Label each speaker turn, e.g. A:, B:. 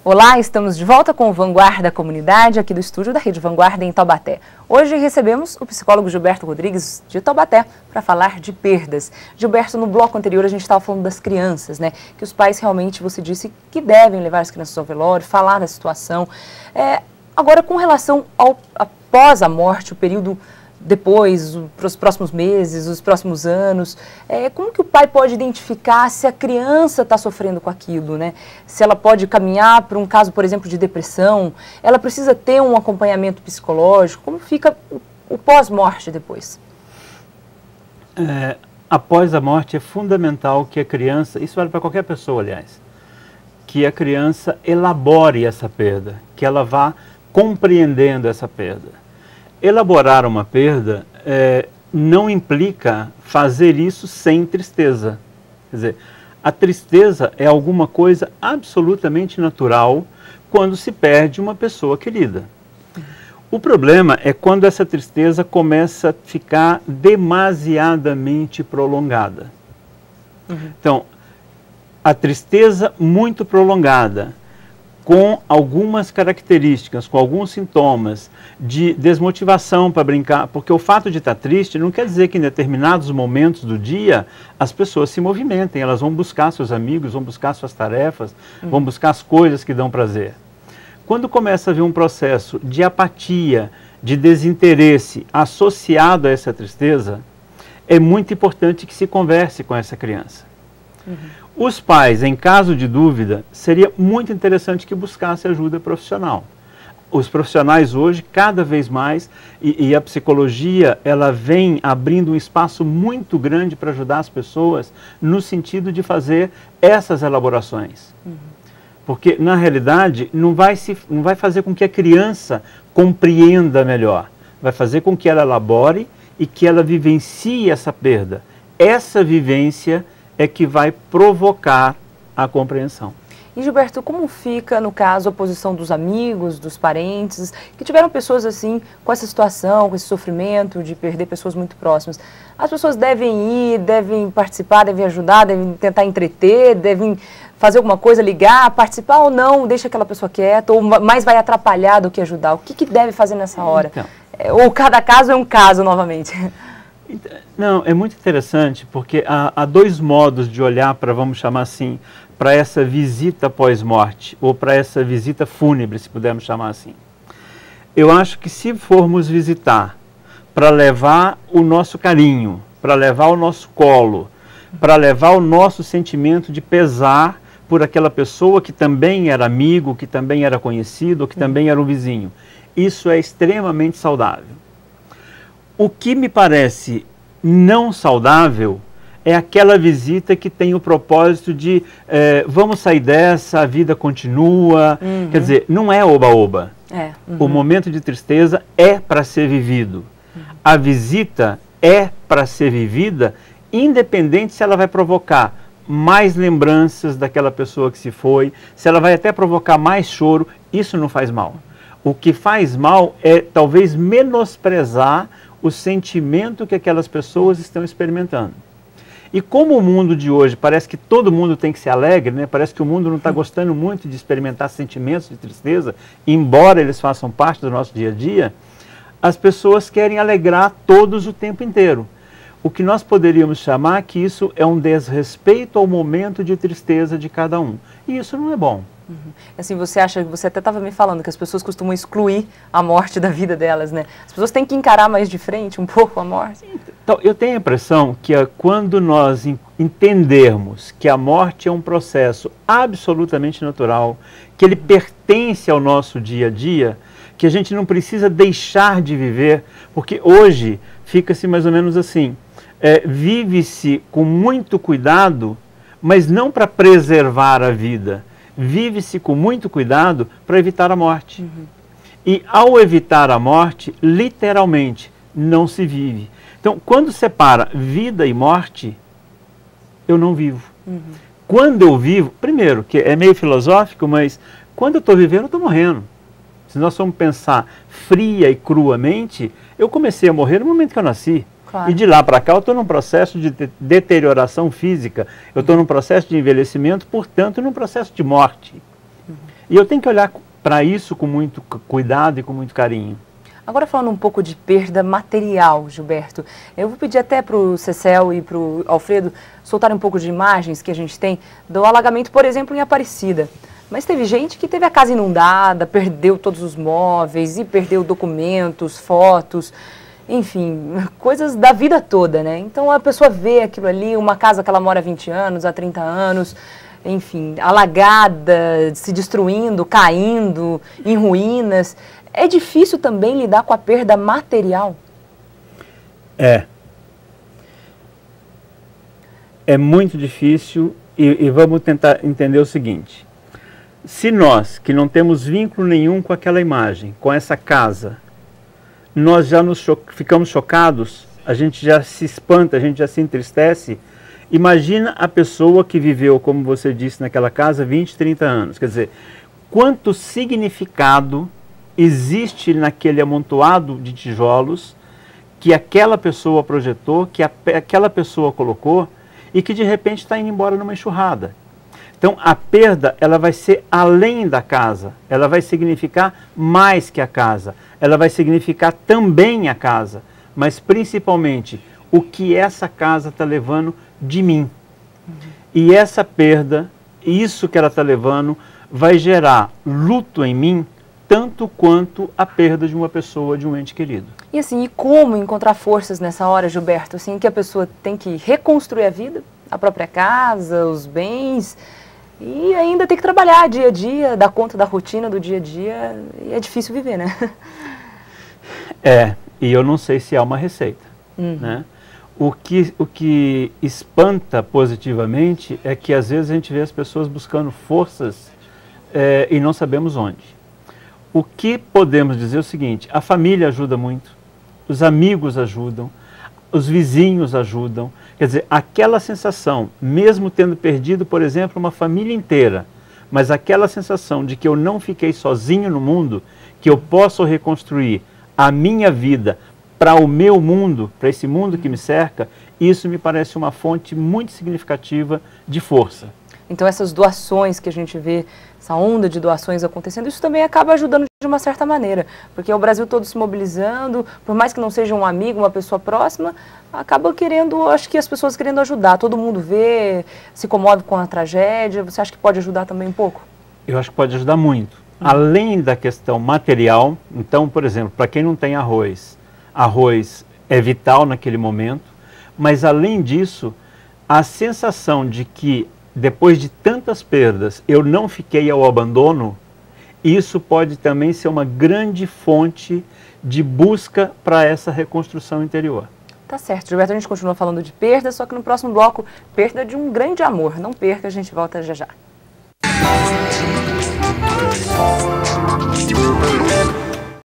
A: Olá, estamos de volta com o Vanguarda Comunidade, aqui do estúdio da Rede Vanguarda em Taubaté. Hoje recebemos o psicólogo Gilberto Rodrigues, de Taubaté, para falar de perdas. Gilberto, no bloco anterior a gente estava falando das crianças, né? Que os pais realmente, você disse, que devem levar as crianças ao velório, falar da situação. Agora, com relação ao após a morte, o período depois, para os próximos meses, os próximos anos, como que o pai pode identificar se a criança está sofrendo com aquilo, né? Se ela pode caminhar para um caso, por exemplo, de depressão, ela precisa ter um acompanhamento psicológico, como fica o pós-morte depois?
B: Após a morte é fundamental que a criança, isso vale para qualquer pessoa, aliás, que a criança elabore essa perda, que ela vá compreendendo essa perda. Elaborar uma perda não implica fazer isso sem tristeza. Quer dizer, a tristeza é alguma coisa absolutamente natural quando se perde uma pessoa querida. O problema é quando essa tristeza começa a ficar demasiadamente prolongada. Então, a tristeza muito prolongada, com algumas características, com alguns sintomas de desmotivação para brincar, porque o fato de estar triste não quer dizer que em determinados momentos do dia as pessoas se movimentem, elas vão buscar seus amigos, vão buscar suas tarefas, vão buscar as coisas que dão prazer. Quando começa a haver um processo de apatia, de desinteresse associado a essa tristeza, é muito importante que se converse com essa criança. Os pais, em caso de dúvida, seria muito interessante que buscasse ajuda profissional. Os profissionais hoje, cada vez mais, e a psicologia, ela vem abrindo um espaço muito grande para ajudar as pessoas no sentido de fazer essas elaborações. Porque, na realidade, não vai fazer com que a criança compreenda melhor. Vai fazer com que ela elabore e que ela vivencie essa perda. Essa vivência é que vai provocar a compreensão.
A: E, Gilberto, como fica, no caso, a posição dos amigos, dos parentes, que tiveram pessoas assim, com essa situação, com esse sofrimento de perder pessoas muito próximas? As pessoas devem ir, devem participar, devem ajudar, devem tentar entreter, devem fazer alguma coisa, ligar, participar ou não, deixa aquela pessoa quieta, ou mais vai atrapalhar do que ajudar? O que deve fazer nessa hora?
B: Então,
A: ou cada caso é um caso, novamente?
B: Não, é muito interessante porque há dois modos de olhar para, vamos chamar assim, para essa visita pós-morte, ou para essa visita fúnebre, se pudermos chamar assim. Eu acho que se formos visitar para levar o nosso carinho, para levar o nosso colo, para levar o nosso sentimento de pesar por aquela pessoa que também era amigo, que também era conhecido, que também era um vizinho, isso é extremamente saudável. O que me parece não saudável é aquela visita que tem o propósito de vamos sair dessa, a vida continua. Quer dizer, não é oba-oba. O momento de tristeza é para ser vivido. A visita é para ser vivida, independente se ela vai provocar mais lembranças daquela pessoa que se foi, se ela vai até provocar mais choro, isso não faz mal. O que faz mal é talvez menosprezar o sentimento que aquelas pessoas estão experimentando. E como o mundo de hoje parece que todo mundo tem que ser alegre, né? Parece que o mundo não está gostando muito de experimentar sentimentos de tristeza, embora eles façam parte do nosso dia a dia, as pessoas querem alegrar todos o tempo inteiro. O que nós poderíamos chamar que isso é um desrespeito ao momento de tristeza de cada um. E isso não é bom.
A: Assim, você acha, você até estava me falando que as pessoas costumam excluir a morte da vida delas, né? As pessoas têm que encarar mais de frente um pouco a morte.
B: Então, eu tenho a impressão que quando nós entendermos que a morte é um processo absolutamente natural, que ele pertence ao nosso dia a dia, que a gente não precisa deixar de viver, porque hoje fica-se mais ou menos assim, vive-se com muito cuidado, mas não para preservar a vida, vive-se com muito cuidado para evitar a morte. E ao evitar a morte, literalmente, não se vive. Então, quando separa vida e morte, eu não vivo. Quando eu vivo, primeiro, que é meio filosófico, mas quando eu estou vivendo, eu estou morrendo. Se nós formos pensar fria e cruamente, eu comecei a morrer no momento que eu nasci. Claro. E de lá para cá eu estou num processo de deterioração física, eu estou num processo de envelhecimento, portanto num processo de morte. E eu tenho que olhar para isso com muito cuidado e com muito carinho.
A: Agora falando um pouco de perda material, Gilberto, eu vou pedir até para o Cecel e para o Alfredo soltarem um pouco de imagens que a gente tem do alagamento, por exemplo, em Aparecida. Mas teve gente que teve a casa inundada, perdeu todos os móveis e perdeu documentos, fotos, enfim, coisas da vida toda, né? Então a pessoa vê aquilo ali, uma casa que ela mora há 20 anos, há 30 anos, enfim, alagada, se destruindo, caindo, em ruínas. É difícil também lidar com a perda material?
B: É muito difícil e vamos tentar entender o seguinte. Se nós, que não temos vínculo nenhum com aquela imagem, com essa casa, nós já ficamos chocados, a gente já se espanta, a gente já se entristece. Imagina a pessoa que viveu, como você disse, naquela casa 20, 30 anos. Quer dizer, quanto significado existe naquele amontoado de tijolos que aquela pessoa projetou, que aquela pessoa colocou e que de repente está indo embora numa enxurrada. Então a perda, ela vai ser além da casa, ela vai significar mais que a casa, ela vai significar também a casa, mas principalmente o que essa casa está levando de mim. E essa perda, isso que ela está levando, vai gerar luto em mim, tanto quanto a perda de uma pessoa, de um ente querido.
A: E assim, e como encontrar forças nessa hora, Gilberto? Assim, que a pessoa tem que reconstruir a vida, a própria casa, os bens, e ainda tem que trabalhar dia a dia, dar conta da rotina do dia a dia, e é difícil viver, né?
B: E eu não sei se há uma receita, né? O que espanta positivamente é que às vezes a gente vê as pessoas buscando forças e não sabemos onde. O que podemos dizer é o seguinte: a família ajuda muito, os amigos ajudam, os vizinhos ajudam. Quer dizer, aquela sensação, mesmo tendo perdido, por exemplo, uma família inteira, mas aquela sensação de que eu não fiquei sozinho no mundo, que eu posso reconstruir a minha vida para o meu mundo, para esse mundo que me cerca, isso me parece uma fonte muito significativa de força.
A: Então essas doações que a gente vê, essa onda de doações acontecendo, isso também acaba ajudando de uma certa maneira, porque é o Brasil todo se mobilizando, por mais que não seja um amigo, uma pessoa próxima, acaba querendo, acho que as pessoas querendo ajudar, todo mundo vê, se comove com a tragédia. Você acha que pode ajudar também um pouco?
B: Eu acho que pode ajudar muito. Além da questão material, então, por exemplo, para quem não tem arroz, arroz é vital naquele momento, mas além disso, a sensação de que depois de tantas perdas, eu não fiquei ao abandono, isso pode também ser uma grande fonte de busca para essa reconstrução interior.
A: Tá certo, Gilberto, a gente continua falando de perda, só que no próximo bloco, perda de um grande amor. Não perca, a gente volta já já.